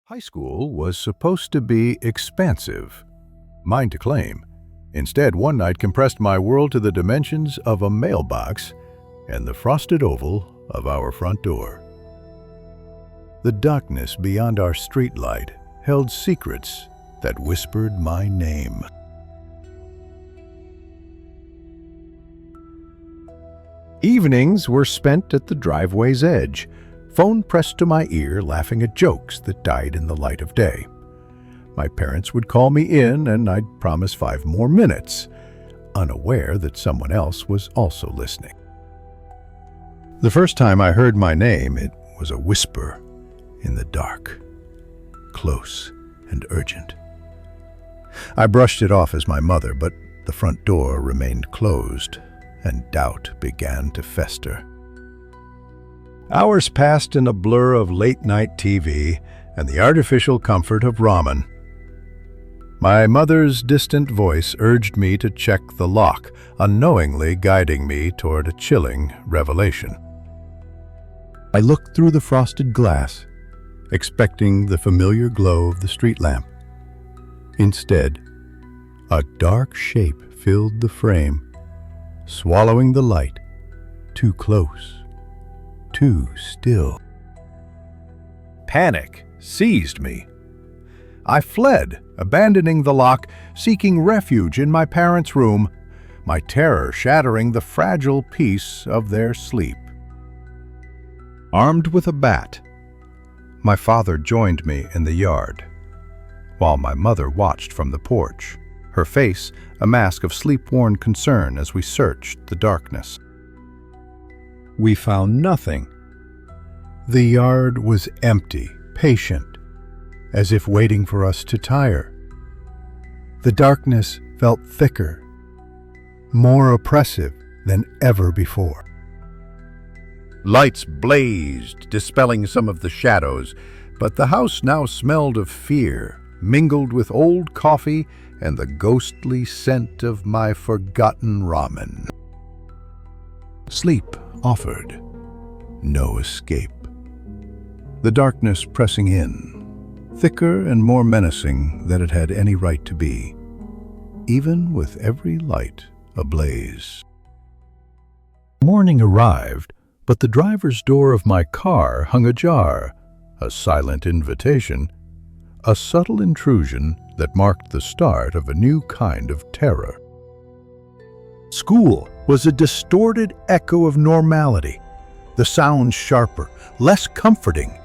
High school was supposed to be expansive, mine to claim. Instead, one night compressed my world to the dimensions of a mailbox and the frosted oval of our front door. The darkness beyond our streetlight held secrets that whispered my name. Evenings were spent at the driveway's edge, phone pressed to my ear, laughing at jokes that died in the light of day. My parents would call me in and I'd promise 5 more minutes, unaware that someone else was also listening. The first time I heard my name, it was a whisper in the dark, close and urgent. I brushed it off as my mother, but the front door remained closed, and doubt began to fester. Hours passed in a blur of late-night TV and the artificial comfort of ramen. My mother's distant voice urged me to check the lock, unknowingly guiding me toward a chilling revelation. I looked through the frosted glass, expecting the familiar glow of the street lamp. Instead, a dark shape filled the frame, swallowing the light, too close, too still. Panic seized me. I fled, abandoning the lock, seeking refuge in my parents' room, my terror shattering the fragile peace of their sleep. Armed with a bat, my father joined me in the yard, while my mother watched from the porch, her face a mask of sleep-worn concern as we searched the darkness. We found nothing. The yard was empty, patient, as if waiting for us to tire. The darkness felt thicker, more oppressive than ever before. Lights blazed, dispelling some of the shadows, but the house now smelled of fear, mingled with old coffee and the ghostly scent of my forgotten ramen. Sleep offered no escape. The darkness pressing in, thicker and more menacing than it had any right to be, even with every light ablaze. Morning arrived, but the driver's door of my car hung ajar, a silent invitation, a subtle intrusion that marked the start of a new kind of terror. School was a distorted echo of normality, the sounds sharper, less comforting,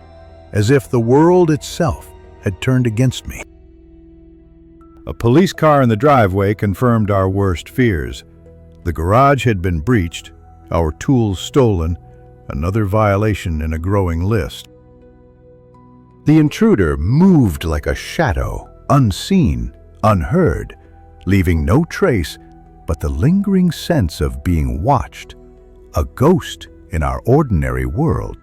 as if the world itself had turned against me. A police car in the driveway confirmed our worst fears. The garage had been breached, our tools stolen, another violation in a growing list. The intruder moved like a shadow, unseen, unheard, leaving no trace but the lingering sense of being watched, a ghost in our ordinary world.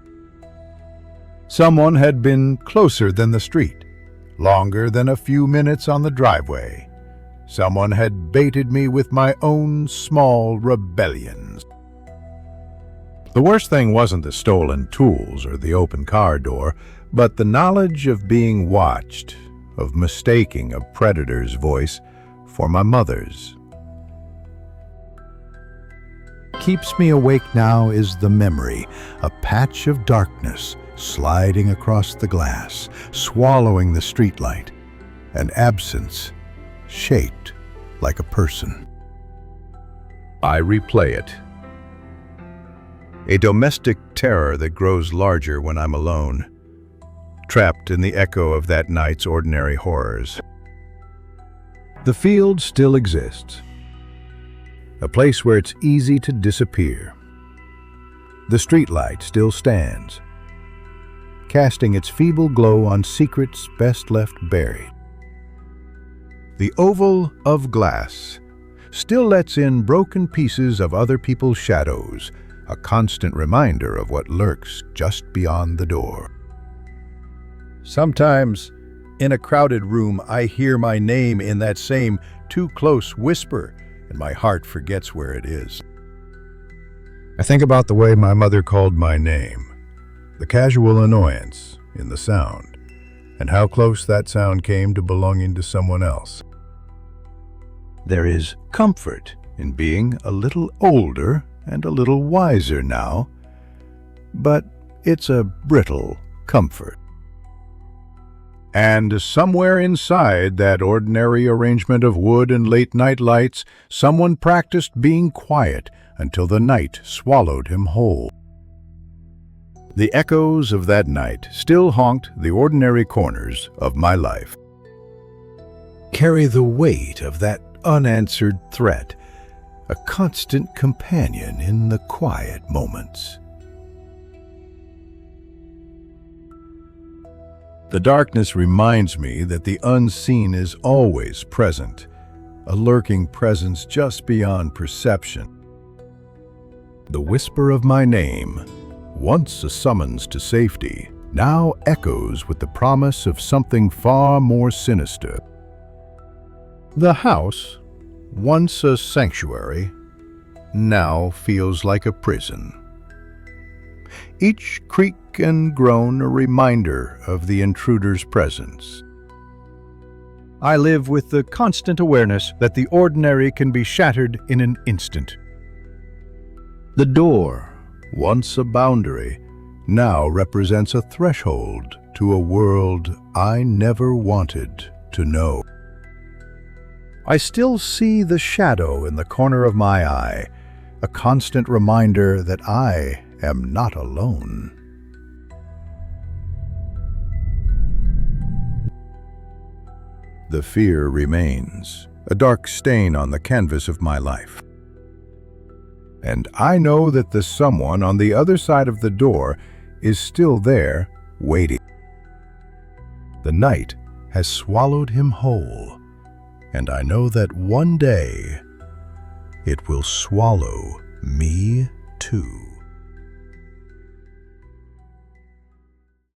Someone had been closer than the street, longer than a few minutes on the driveway. Someone had baited me with my own small rebellions. The worst thing wasn't the stolen tools or the open car door, but the knowledge of being watched, of mistaking a predator's voice for my mother's. What keeps me awake now is the memory, a patch of darkness sliding across the glass, swallowing the streetlight, an absence shaped like a person. I replay it. A domestic terror that grows larger when I'm alone, trapped in the echo of that night's ordinary horrors. The field still exists, a place where it's easy to disappear. The streetlight still stands, casting its feeble glow on secrets best left buried. The oval of glass still lets in broken pieces of other people's shadows, a constant reminder of what lurks just beyond the door. Sometimes, in a crowded room, I hear my name in that same too-close whisper, and my heart forgets where it is. I think about the way my mother called my name, the casual annoyance in the sound, and how close that sound came to belonging to someone else. There is comfort in being a little older and a little wiser now, but it's a brittle comfort. And somewhere inside that ordinary arrangement of wood and late-night lights, someone practiced being quiet until the night swallowed him whole. The echoes of that night still haunt the ordinary corners of my life. Carry the weight of that unanswered threat, a constant companion in the quiet moments. The darkness reminds me that the unseen is always present, a lurking presence just beyond perception. The whisper of my name, once a summons to safety, now echoes with the promise of something far more sinister. The house, once a sanctuary, now feels like a prison. Each creak and groan a reminder of the intruder's presence. I live with the constant awareness that the ordinary can be shattered in an instant. The door, once a boundary, now represents a threshold to a world I never wanted to know. I still see the shadow in the corner of my eye, a constant reminder that I am not alone. The fear remains, a dark stain on the canvas of my life. And I know that the someone on the other side of the door is still there, waiting. The night has swallowed him whole, and I know that one day it will swallow me too.